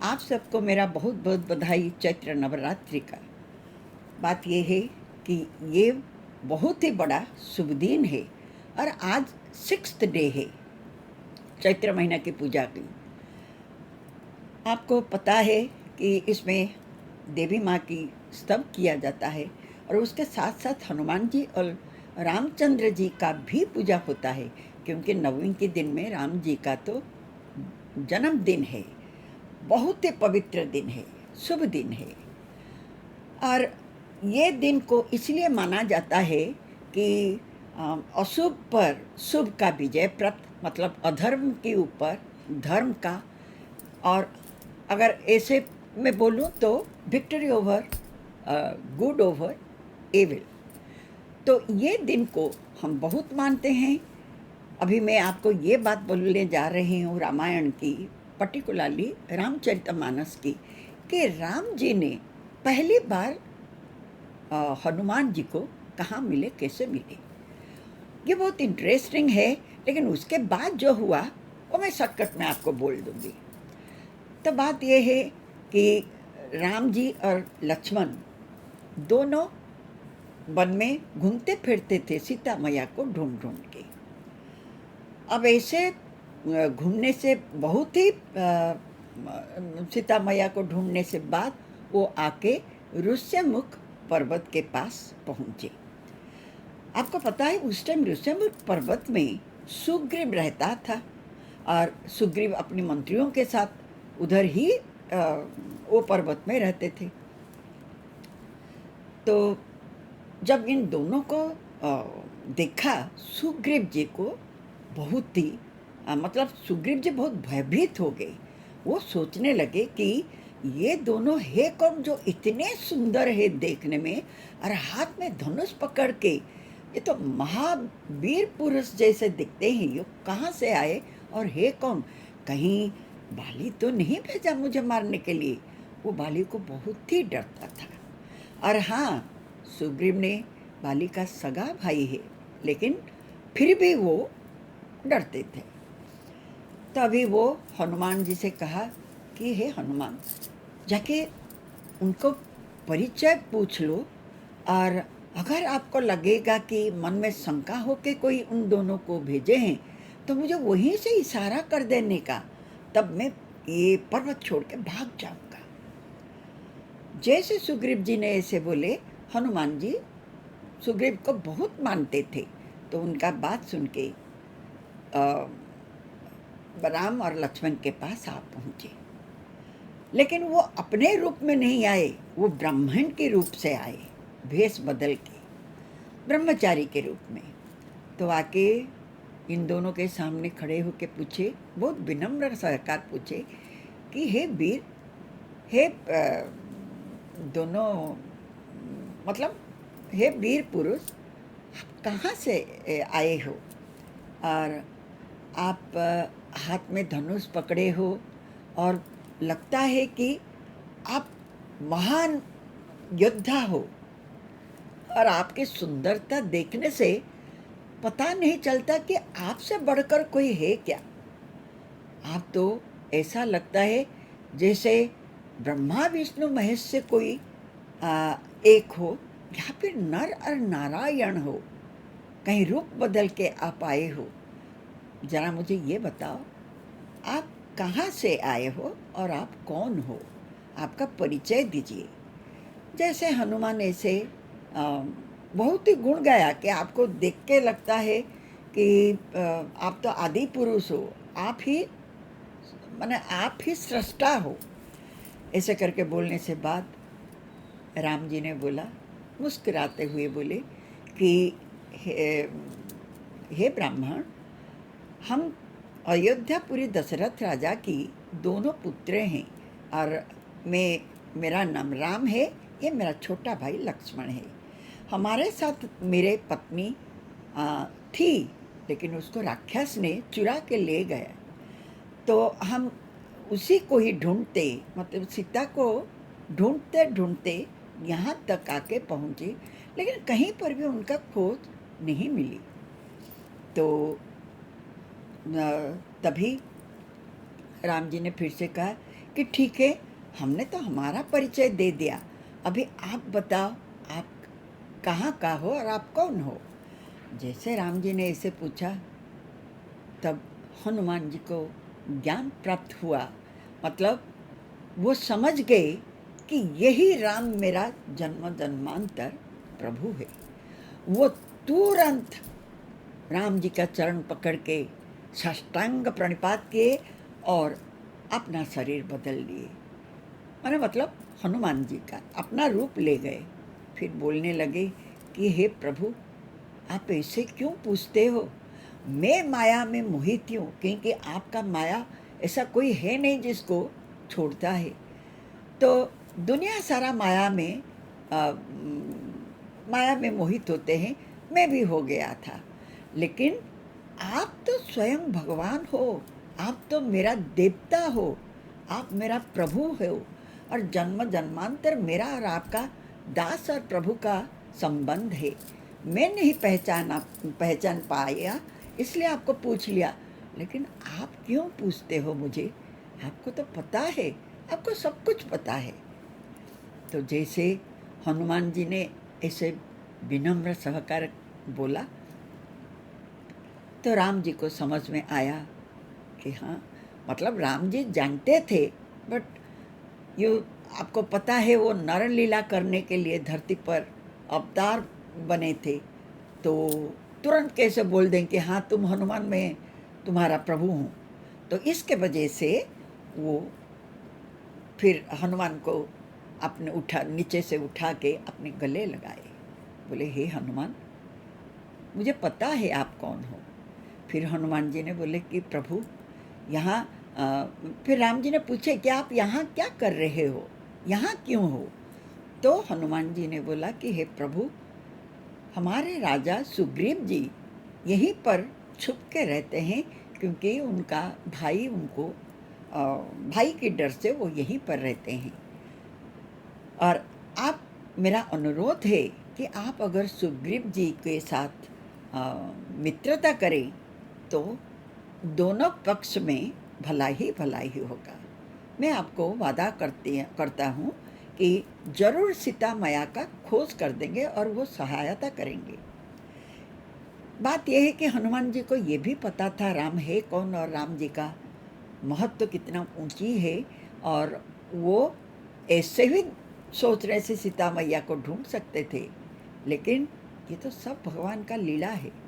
आप सबको मेरा बहुत बहुत बधाई चैत्र नवरात्रि का। बात ये है कि ये बहुत ही बड़ा शुभ दिन है और आज 6th डे है चैत्र महीना की पूजा की। आपको पता है कि इसमें देवी माँ की स्तव किया जाता है और उसके साथ साथ हनुमान जी और रामचंद्र जी का भी पूजा होता है, क्योंकि नवमी के दिन में राम जी का तो जन्मदिन है। बहुत ही पवित्र दिन है, शुभ दिन है। और ये दिन को इसलिए माना जाता है कि अशुभ पर शुभ का विजय प्राप्त, मतलब अधर्म के ऊपर धर्म का, और अगर ऐसे मैं बोलूँ तो victory over good over evil. तो ये दिन को हम बहुत मानते हैं। अभी मैं आपको ये बात बोलने जा रही हूँ रामायण की, पर्टिकुलरली रामचरितमानस की, कि राम जी ने पहली बार हनुमान जी को कहाँ मिले, कैसे मिले। ये बहुत इंटरेस्टिंग है, लेकिन उसके बाद जो हुआ वो मैं शॉर्टकट में आपको बोल दूँगी। तो बात ये है कि राम जी और लक्ष्मण दोनों वन में घूमते फिरते थे सीता मैया को ढूंढ ढूंढ के। अब ऐसे घूमने से बहुत ही सीता मैया को ढूंढने से बाद वो आके ऋष्यमुख पर्वत के पास पहुँचे। आपको पता है उस टाइम ऋष्यमुख पर्वत में सुग्रीव रहता था और सुग्रीव अपने मंत्रियों के साथ उधर ही वो पर्वत में रहते थे। तो जब इन दोनों को देखा, सुग्रीव जी को बहुत ही मतलब सुग्रीव जी बहुत भयभीत हो गए। वो सोचने लगे कि ये दोनों है कौन जो इतने सुंदर है देखने में, और हाथ में धनुष पकड़ के, ये तो महावीर पुरुष जैसे दिखते हैं, ये कहाँ से आए और है कौन? कहीं बाली तो नहीं भेजा मुझे मारने के लिए? वो बाली को बहुत ही डरता था। और हाँ, सुग्रीव ने बाली का सगा भाई है, लेकिन फिर भी वो डरते थे। तो अभी वो हनुमान जी से कहा कि हे हनुमान, जाके उनको परिचय पूछ लो, और अगर आपको लगेगा कि मन में शंका हो कि कोई उन दोनों को भेजे हैं, तो मुझे वहीं से इशारा कर देने का, तब मैं ये पर्वत छोड़ के भाग जाऊंगा। जैसे सुग्रीव जी ने ऐसे बोले, हनुमान जी सुग्रीव को बहुत मानते थे, तो उनका बात सुन के राम और लक्ष्मण के पास आ पहुँचे। लेकिन वो अपने रूप में नहीं आए, वो ब्राह्मण के रूप से आए, भेष बदल के, ब्रह्मचारी के रूप में। तो आके इन दोनों के सामने खड़े होके पूछे, बहुत विनम्र सहकार पूछे कि हे वीर, हे दोनों, मतलब हे वीर पुरुष, आप कहाँ से आए हो, और आप हाथ में धनुष पकड़े हो, और लगता है कि आप महान योद्धा हो, और आपकी सुंदरता देखने से पता नहीं चलता कि आपसे बढ़कर कोई है क्या। आप तो ऐसा लगता है जैसे ब्रह्मा विष्णु महेश से कोई एक हो, या फिर नर और नारायण हो, कहीं रूप बदल के आप आए हो। जरा मुझे ये बताओ, आप कहाँ से आए हो और आप कौन हो, आपका परिचय दीजिए। जैसे हनुमान ऐसे बहुत ही गुण गाया कि आपको देख के लगता है कि आप तो आदि पुरुष हो, आप ही माने आप ही सृष्टा हो। ऐसे करके बोलने से बाद राम जी ने बोला, मुस्कुराते हुए बोले कि हे ब्राह्मण, हम अयोध्यापुरी दशरथ राजा की दोनों पुत्र हैं, और मेरा नाम राम है, ये मेरा छोटा भाई लक्ष्मण है। हमारे साथ मेरे पत्नी थी, लेकिन उसको राक्षस ने चुरा के ले गया। तो हम उसी को ही ढूंढते, मतलब सीता को ढूंढते ढूंढते यहाँ तक आके पहुँचे, लेकिन कहीं पर भी उनका खोज नहीं मिली। तो तभी राम जी ने फिर से कहा कि ठीक है, हमने तो हमारा परिचय दे दिया, अभी आप बताओ आप कहाँ का हो और आप कौन हो। जैसे राम जी ने ऐसे पूछा, तब हनुमान जी को ज्ञान प्राप्त हुआ। मतलब वो समझ गए कि यही राम मेरा जन्म जन्मांतर प्रभु है। वो तुरंत राम जी का चरण पकड़ के साष्टांग प्रणिपात किए और अपना शरीर बदल लिए। माने मतलब हनुमान जी का अपना रूप ले गए। फिर बोलने लगे कि हे प्रभु, आप ऐसे क्यों पूछते हो? मैं माया में मोहित हूँ, क्योंकि आपका माया ऐसा कोई है नहीं जिसको छोड़ता है। तो दुनिया सारा माया में मोहित होते हैं, मैं भी हो गया था। लेकिन आप तो स्वयं भगवान हो, आप तो मेरा देवता हो, आप मेरा प्रभु हो, और जन्म जन्मांतर मेरा और आपका दास और प्रभु का संबंध है। मैं नहीं पहचान पाया, इसलिए आपको पूछ लिया। लेकिन आप क्यों पूछते हो मुझे? आपको तो पता है, आपको सब कुछ पता है। तो जैसे हनुमान जी ने ऐसे विनम्र सहकार बोला, तो राम जी को समझ में आया कि हाँ, मतलब राम जी जानते थे, बट ये आपको पता है वो नर लीला करने के लिए धरती पर अवतार बने थे, तो तुरंत कैसे बोल दें कि हाँ तुम हनुमान, मैं तुम्हारा प्रभु हूँ। तो इसके वजह से वो फिर हनुमान को अपने नीचे से उठा के अपने गले लगाए। बोले, हे हनुमान, मुझे पता है आप कौन हो। फिर हनुमान जी ने बोले कि प्रभु यहाँ फिर राम जी ने पूछे कि आप यहाँ क्या कर रहे हो, यहाँ क्यों हो? तो हनुमान जी ने बोला कि हे प्रभु, हमारे राजा सुग्रीव जी यहीं पर छुप के रहते हैं, क्योंकि उनका भाई उनको भाई के डर से वो यहीं पर रहते हैं। और आप, मेरा अनुरोध है कि आप अगर सुग्रीव जी के साथ मित्रता करें तो दोनों पक्ष में भला ही होगा। मैं आपको वादा करता हूँ कि जरूर सीता मैया का खोज कर देंगे और वो सहायता करेंगे। बात यह है कि हनुमान जी को ये भी पता था राम है कौन और राम जी का महत्व कितना ऊंची है, और वो ऐसे भी सोच रहे थे सीता मैया को ढूंढ सकते थे, लेकिन ये तो सब भगवान का लीला है।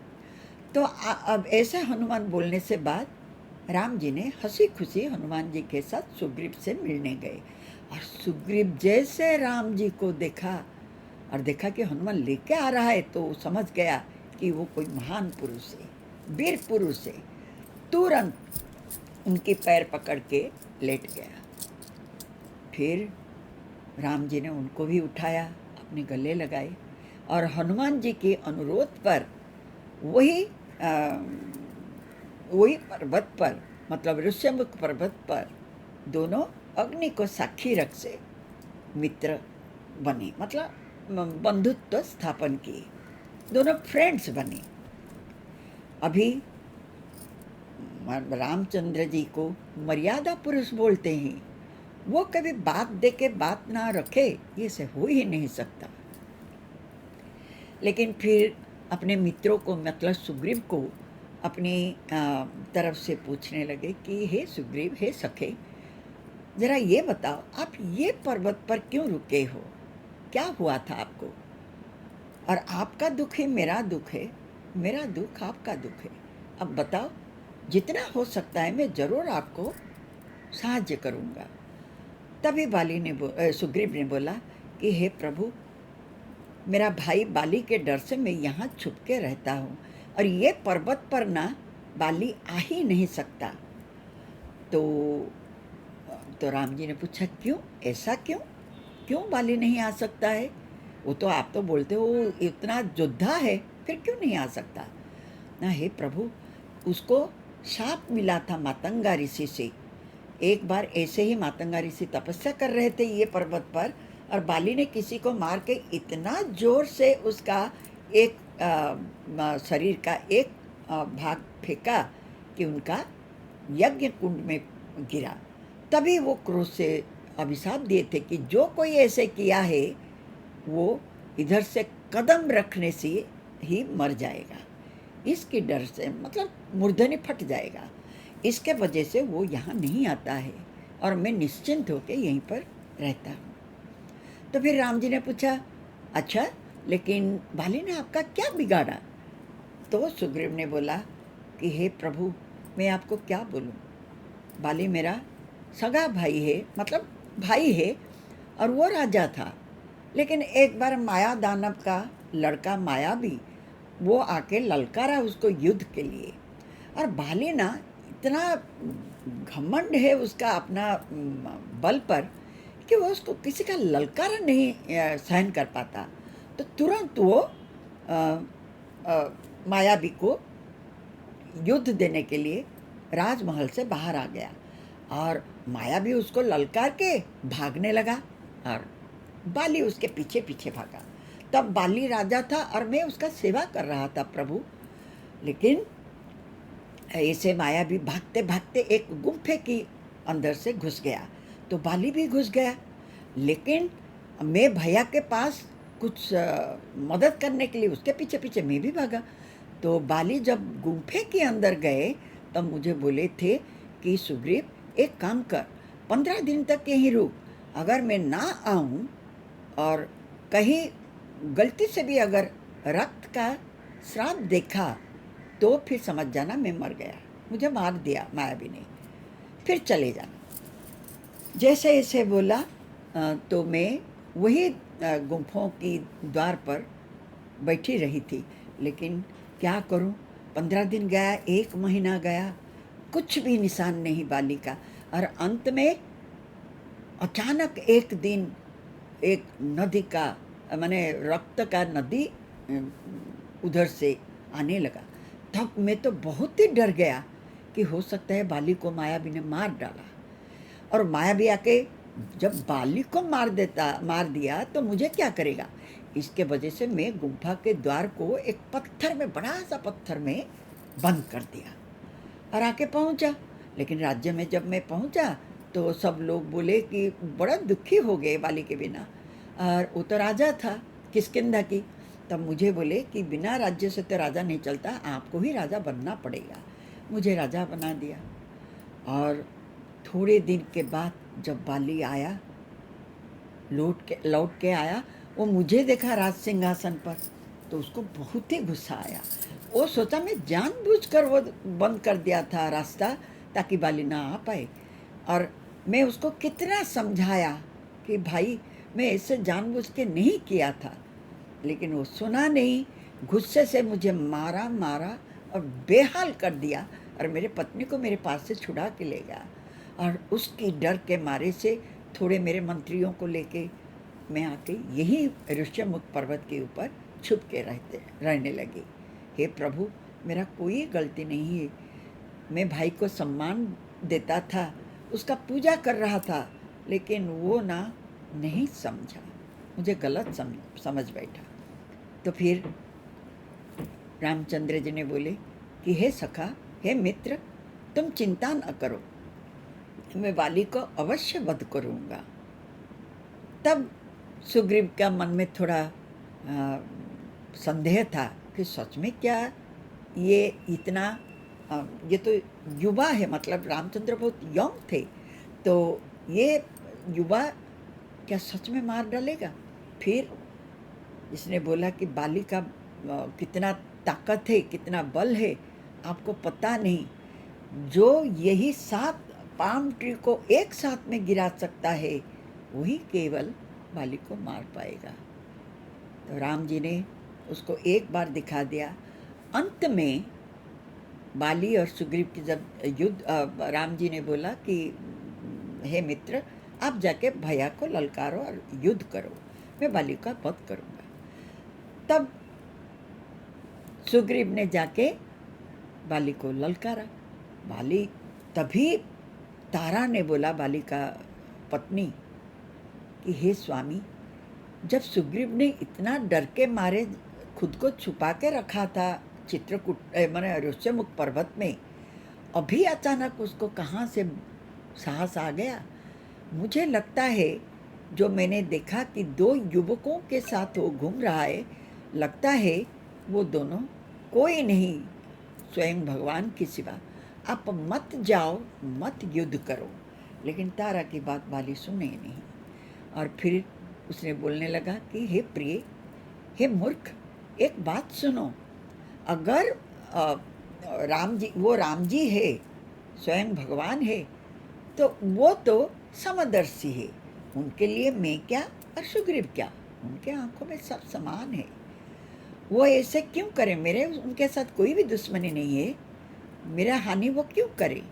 तो अब ऐसा हनुमान बोलने से बाद राम जी ने हंसी खुशी हनुमान जी के साथ सुग्रीव से मिलने गए। और सुग्रीव जैसे राम जी को देखा और देखा कि हनुमान लेके आ रहा है, तो समझ गया कि वो कोई महान पुरुष है, वीर पुरुष है। तुरंत उनके पैर पकड़ के लेट गया। फिर राम जी ने उनको भी उठाया, अपने गले लगाए, और हनुमान जी के अनुरोध पर वही पर्वत पर, मतलब ऋष्यमुख पर्वत पर दोनों अग्नि को साक्षी रख से मित्र बने, मतलब बंधुत्व स्थापन किए, दोनों फ्रेंड्स बने। अभी रामचंद्र जी को मर्यादा पुरुष बोलते हैं। वो कभी बात दे के बात ना रखे, ये से हो ही नहीं सकता। लेकिन फिर अपने मित्रों को, मतलब सुग्रीव को अपनी तरफ से पूछने लगे कि हे सुग्रीव, हे सखे, जरा ये बताओ आप ये पर्वत पर क्यों रुके हो, क्या हुआ था आपको? और आपका दुख है मेरा दुख है, मेरा दुख आपका दुख है। अब बताओ, जितना हो सकता है मैं ज़रूर आपको साहाय्य करूँगा। तभी सुग्रीव ने बोला कि हे प्रभु, मेरा भाई बाली के डर से मैं यहाँ छुप के रहता हूँ, और ये पर्वत पर ना बाली आ ही नहीं सकता। तो राम जी ने पूछा, क्यों, ऐसा क्यों, क्यों बाली नहीं आ सकता है? वो तो आप तो बोलते हो इतना योद्धा है, फिर क्यों नहीं आ सकता? ना, हे प्रभु, उसको शाप मिला था मातंगा ऋषि से। एक बार ऐसे ही मातंगा ऋषि तपस्या कर रहे थे ये पर्वत पर, और बाली ने किसी को मार के इतना जोर से उसका एक शरीर का एक भाग फेंका कि उनका यज्ञ कुंड में गिरा। तभी वो क्रोध से अभिशाप दिए थे कि जो कोई ऐसे किया है वो इधर से कदम रखने से ही मर जाएगा। इसकी डर से मतलब मूर्धन्य फट जाएगा। इसके वजह से वो यहाँ नहीं आता है और मैं निश्चिंत होकर यहीं पर रहता हूँ। तो फिर राम जी ने पूछा, अच्छा लेकिन बाली ने आपका क्या बिगाड़ा? तो सुग्रीव ने बोला कि हे प्रभु, मैं आपको क्या बोलूँ, बाली मेरा सगा भाई है, मतलब भाई है, और वो राजा था। लेकिन एक बार माया दानव का लड़का माया भी वो आके ललकारा उसको युद्ध के लिए, और बाली ना इतना घमंड है उसका अपना बल पर कि वो उसको किसी का ललकारा नहीं सहन कर पाता। तो तुरंत वो मायावी को युद्ध देने के लिए राजमहल से बाहर आ गया, और मायावी उसको ललकार के भागने लगा और बाली उसके पीछे पीछे भागा। तब बाली राजा था और मैं उसका सेवा कर रहा था प्रभु। लेकिन ऐसे मायावी भागते भागते एक गुम्फे की अंदर से घुस गया, तो बाली भी घुस गया। लेकिन मैं भैया के पास कुछ मदद करने के लिए उसके पीछे पीछे मैं भी भागा। तो बाली जब गुम्फे के अंदर गए तब मुझे बोले थे कि सुग्रीव एक काम कर, 15 दिन तक यहीं रुक, अगर मैं ना आऊँ और कहीं गलती से भी अगर रक्त का श्राप देखा तो फिर समझ जाना मैं मर गया, मुझे मार दिया मायावी ने, फिर चले जाना। जैसे ऐसे बोला तो मैं वही गुम्फों की द्वार पर बैठी रही थी। लेकिन क्या करूं, 15 दिन गया, 1 महीना गया, कुछ भी निशान नहीं बाली का। और अंत में अचानक एक दिन एक नदी का माने रक्त का नदी उधर से आने लगा। तब मैं तो बहुत ही डर गया कि हो सकता है बाली को मायावी ने मार डाला। और मायावी आके जब बाली को मार दिया तो मुझे क्या करेगा। इसके वजह से मैं गुम्फा के द्वार को एक पत्थर में, बड़ा सा पत्थर में बंद कर दिया और आके पहुंचा। लेकिन राज्य में जब मैं पहुंचा तो सब लोग बोले कि बड़ा दुखी हो गए बाली के बिना, और वो तो राजा था किष्किंधा की। तब मुझे बोले कि बिना राज्य से तो राजा नहीं चलता, आपको ही राजा बनना पड़ेगा। मुझे राजा बना दिया। और थोड़े दिन के बाद जब बाली आया, लौट के आया, वो मुझे देखा राज सिंहासन पर, तो उसको बहुत ही गुस्सा आया। वो सोचा मैं जानबूझकर वो बंद कर दिया था रास्ता ताकि बाली ना आ पाए। और मैं उसको कितना समझाया कि भाई मैं इसे जानबूझ के नहीं किया था, लेकिन वो सुना नहीं। गुस्से से मुझे मारा और बेहाल कर दिया, और मेरे पत्नी को मेरे पास से छुड़ा के ले गया। और उसकी डर के मारे से थोड़े मेरे मंत्रियों को लेके मैं आके यही ऋष्यमुख पर्वत के ऊपर छुप के रहने लगी। हे प्रभु, मेरा कोई गलती नहीं है। मैं भाई को सम्मान देता था, उसका पूजा कर रहा था, लेकिन वो ना नहीं समझा, मुझे गलत समझ बैठा। तो फिर रामचंद्र जी ने बोले कि हे सखा, हे मित्र, तुम चिंता न करो, मैं बाली को अवश्य वध करूँगा। तब सुग्रीव का मन में थोड़ा संदेह था कि सच में क्या ये इतना ये तो युवा है, मतलब रामचंद्र बहुत यंग थे, तो ये युवा क्या सच में मार डालेगा। फिर इसने बोला कि बाली का कितना ताकत है, कितना बल है, आपको पता नहीं। जो यही 7 पाम ट्री को एक साथ में गिरा सकता है, वही केवल बाली को मार पाएगा। तो राम जी ने उसको एक बार दिखा दिया। अंत में बाली और सुग्रीव की जब युद्ध, राम जी ने बोला कि हे मित्र, आप जाके भैया को ललकारो और युद्ध करो, मैं बाली का वध करूँगा। तब सुग्रीव ने जाके बाली को ललकारा। बाली, तभी तारा ने बोला, बाली का पत्नी, कि हे स्वामी, जब सुग्रीव ने इतना डर के मारे खुद को छुपा के रखा था चित्रकूट माने ऋष्यमुख पर्वत में, अभी अचानक उसको कहाँ से साहस आ गया। मुझे लगता है जो मैंने देखा कि 2 युवकों के साथ वो घूम रहा है, लगता है वो दोनों कोई नहीं, स्वयं भगवान की सिवा। आप मत जाओ, मत युद्ध करो। लेकिन तारा की बात बाली सुने नहीं, और फिर उसने बोलने लगा कि हे प्रिय, हे मूर्ख, एक बात सुनो। अगर राम जी है, स्वयं भगवान है, तो वो तो समदर्शी है। उनके लिए मैं क्या और सुग्रीव क्या, उनके आंखों में सब समान है। वो ऐसे क्यों करे? मेरे उनके साथ कोई भी दुश्मनी नहीं है, मेरा हानि वो क्यों करे?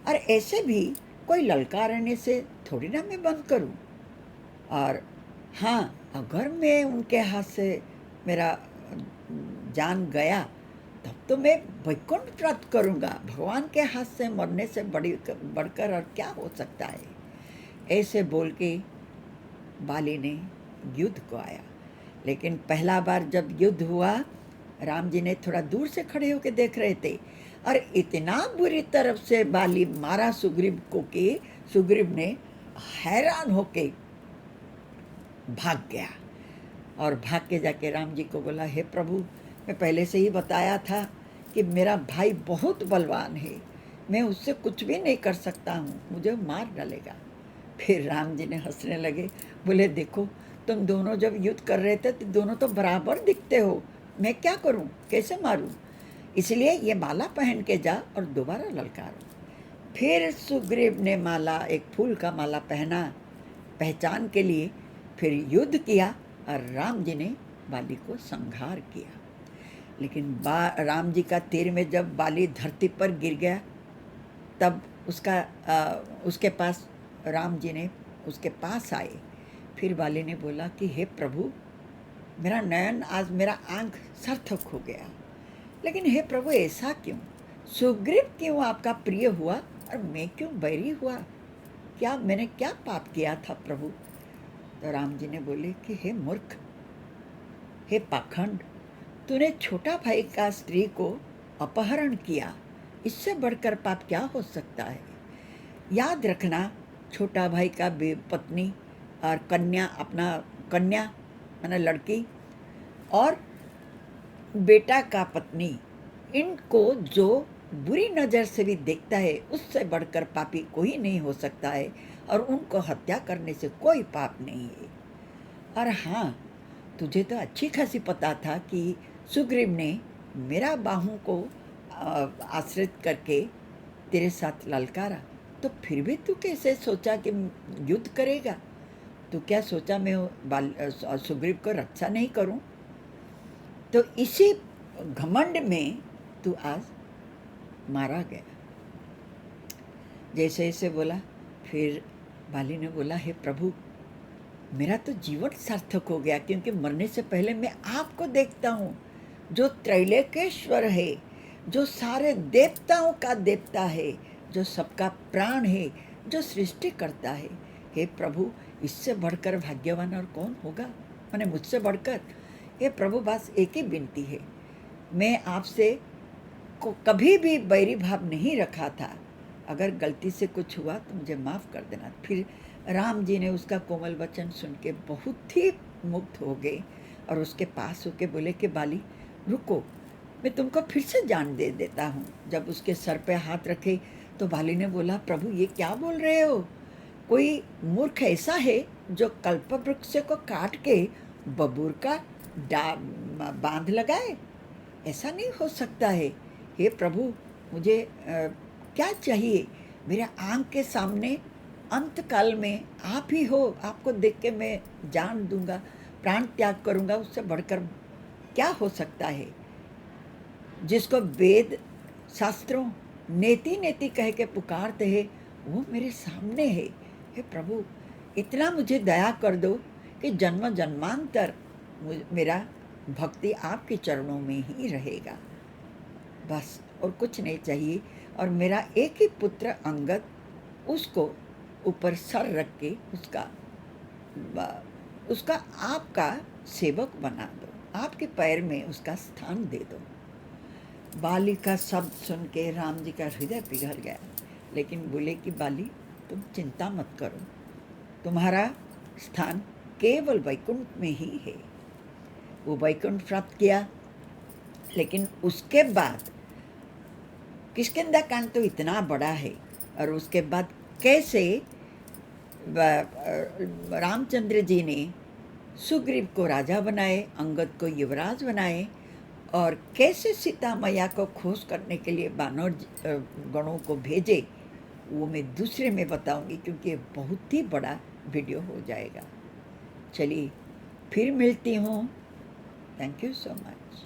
और ऐसे भी कोई ललकारने से थोड़ी ना मैं बंद करूं। और हाँ, अगर मैं उनके हाथ से मेरा जान गया, तब तो मैं वैकुंठ प्राप्त करूँगा। भगवान के हाथ से मरने से बढ़कर और क्या हो सकता है? ऐसे बोल के बाली ने युद्ध को आया। लेकिन पहला बार जब युद्ध हुआ, राम जी ने थोड़ा दूर से खड़े होकर देख रहे थे, और इतना बुरी तरफ से बाली मारा सुग्रीव को कि सुग्रीव ने हैरान होके भाग गया। और भाग के जाके राम जी को बोला, हे प्रभु, मैं पहले से ही बताया था कि मेरा भाई बहुत बलवान है, मैं उससे कुछ भी नहीं कर सकता हूँ, मुझे मार डालेगा। फिर राम जी ने हंसने लगे, बोले, देखो तुम दोनों जब युद्ध कर रहे थे तो दोनों तो बराबर दिखते हो, मैं क्या करूँ, कैसे मारूँ? इसलिए ये माला पहन के जा और दोबारा ललकारो। फिर सुग्रीव ने माला, एक फूल का माला पहना पहचान के लिए, फिर युद्ध किया और राम जी ने बाली को संहार किया। लेकिन राम जी का तीर में जब बाली धरती पर गिर गया, तब उसके पास राम जी ने उसके पास आए। फिर बाली ने बोला कि हे प्रभु, मेरा नयन, आज मेरा आँख सार्थक हो गया। लेकिन हे प्रभु, ऐसा क्यों? सुग्रीव क्यों आपका प्रिय हुआ और मैं क्यों बैरी हुआ? क्या मैंने क्या पाप किया था प्रभु? तो राम जी ने बोले कि हे मूर्ख, हे पाखंड, तूने छोटा भाई का स्त्री को अपहरण किया, इससे बढ़कर पाप क्या हो सकता है? याद रखना, छोटा भाई का पत्नी और कन्या माने लड़की और बेटा का पत्नी, इनको जो बुरी नज़र से भी देखता है, उससे बढ़कर पापी कोई नहीं हो सकता है, और उनको हत्या करने से कोई पाप नहीं है। और हाँ, तुझे तो अच्छी खासी पता था कि सुग्रीव ने मेरा बाहू को आश्रित करके तेरे साथ ललकारा, तो फिर भी तू कैसे सोचा कि युद्ध करेगा? तो क्या सोचा मैं सुग्रीव को रक्षा नहीं करूं? तो इसी घमंड में तू आज मारा गया। जैसे ऐसे बोला, फिर बाली ने बोला, हे प्रभु, मेरा तो जीवन सार्थक हो गया, क्योंकि मरने से पहले मैं आपको देखता हूँ, जो त्रैलोकेश्वर है, जो सारे देवताओं का देवता है, जो सबका प्राण है, जो सृष्टि करता है। हे प्रभु, इससे बढ़कर भाग्यवान और कौन होगा, माने मुझसे बढ़कर? हे प्रभु, बस एक ही विनती है, मैं आपसे कभी भी बैरी भाव नहीं रखा था, अगर गलती से कुछ हुआ तो मुझे माफ़ कर देना। फिर राम जी ने उसका कोमल वचन सुन के बहुत ही मुक्त हो गए और उसके पास होके बोले कि बाली रुको, मैं तुमको फिर से जान दे देता हूँ। जब उसके सर पे हाथ रखे तो बाली ने बोला, प्रभु ये क्या बोल रहे हो? कोई मूर्ख ऐसा है जो कल्प वृक्ष को काट के बबूर का बांध लगाए? ऐसा नहीं हो सकता है। हे प्रभु, मुझे क्या चाहिए? मेरे आँख के सामने अंत काल में आप ही हो, आपको देख के मैं जान दूंगा, प्राण त्याग करूंगा, उससे बढ़कर क्या हो सकता है? जिसको वेद शास्त्रों नेति नेति कह के पुकारते हैं, वो मेरे सामने है। हे प्रभु, इतना मुझे दया कर दो कि जन्म जन्मांतर मेरा भक्ति आपके चरणों में ही रहेगा, बस और कुछ नहीं चाहिए। और मेरा एक ही पुत्र अंगद, उसको ऊपर सर रख के उसका आपका सेवक बना दो, आपके पैर में उसका स्थान दे दो। बाली का शब्द सुन के राम जी का हृदय पिघल गया, लेकिन बोले कि बाली, तुम चिंता मत करो, तुम्हारा स्थान केवल वैकुंठ में ही है। वो वैकुंठ प्राप्त किया, लेकिन उसके बाद किष्किंधा कांड तो इतना बड़ा है, और उसके बाद कैसे रामचंद्र जी ने सुग्रीव को राजा बनाए, अंगद को युवराज बनाए, और कैसे सीता मैया को खोज करने के लिए बानर गणों को भेजे, वो मैं दूसरे में बताऊंगी, क्योंकि ये बहुत ही बड़ा वीडियो हो जाएगा। चलिए फिर मिलती हूँ। Thank you so much.